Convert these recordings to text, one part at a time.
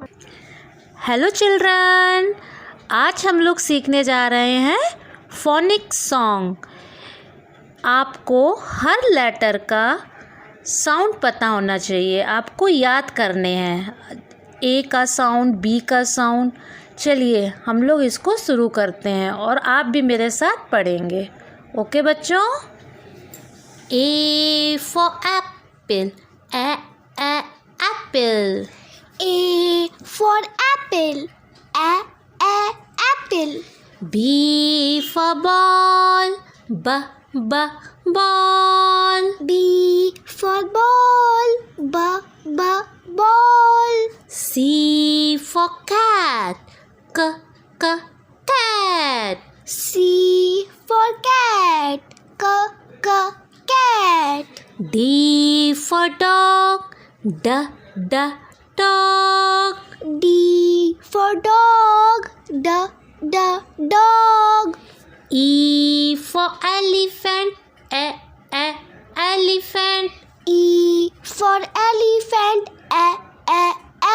Hello children, आज हम लोग सीखने जा रहे हैं फोनिक सॉन्ग। आपको हर लेटर का साउंड पता होना चाहिए, आपको याद करने हैं। ए का साउंड, बी का साउंड। चलिए हम लोग इसको शुरू करते हैं और आप भी मेरे साथ पढ़ेंगे। ओके बच्चों। A for Apple, apple. A for apple, apple. B for ball, ball. B for ball, ball. C for cat, cat. C for cat, cat. D for dog, dog. D for dog, dog. E for elephant, elephant. E for elephant,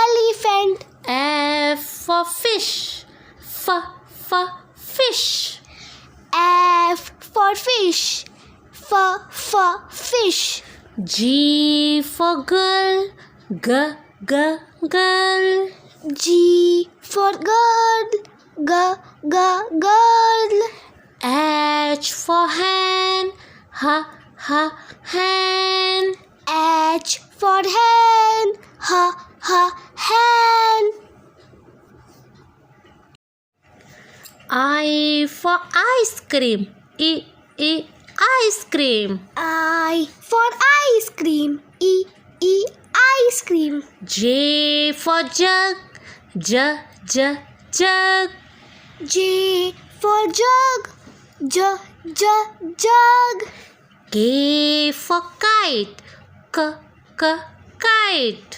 elephant. F for fish, fish. F for fish, fish. G for girl, girl. G for girl, girl. H for hand, hand. H for hand, hand. I for ice cream, ice cream. I for ice cream, ice cream. J for jug, jug. J for jug, jug. K for kite, kite.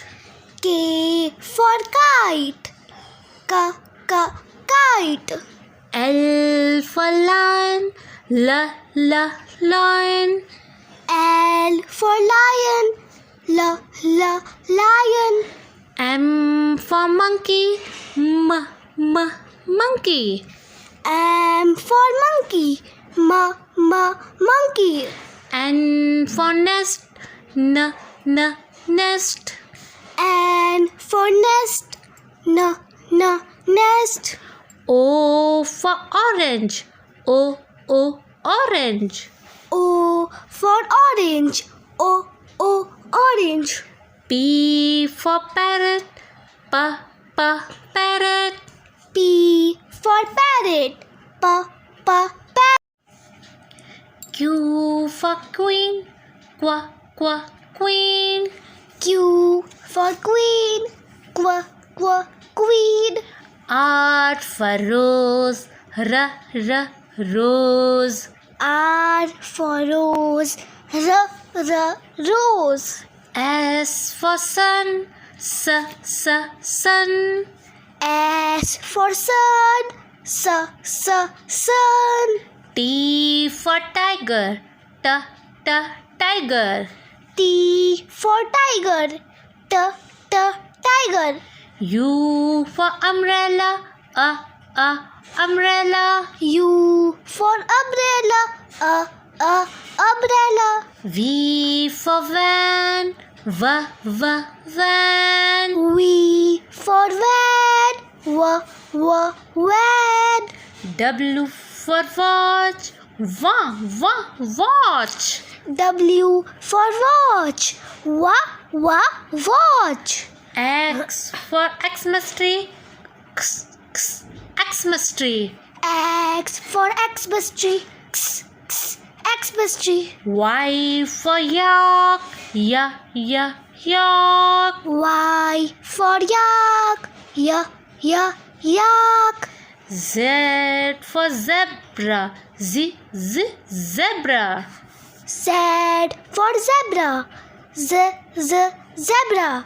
K for kite, kite. L for lion, lion. L for lion, lion. M for monkey, monkey. M for monkey, monkey. N for nest, nest. N for nest, nest. O for orange, orange. O for orange, orange. P for parrot, parrot. P for parrot, parrot. Q for queen, queen. Q for queen, queen. R for rose, rose. R for rose, rose. S for sun, sun. S for sun, sun. T for tiger, tiger. T for tiger, tiger. U for umbrella, umbrella. U for umbrella, umbrella. V for van, van. V for van, van. W for watch, watch. W for watch, watch. X for Xmas tree, Xmas tree. X for Xmas tree, Xmas tree. Y for yak, yak. Y for yak, yak. Z for zebra, zebra. Z for zebra, zebra.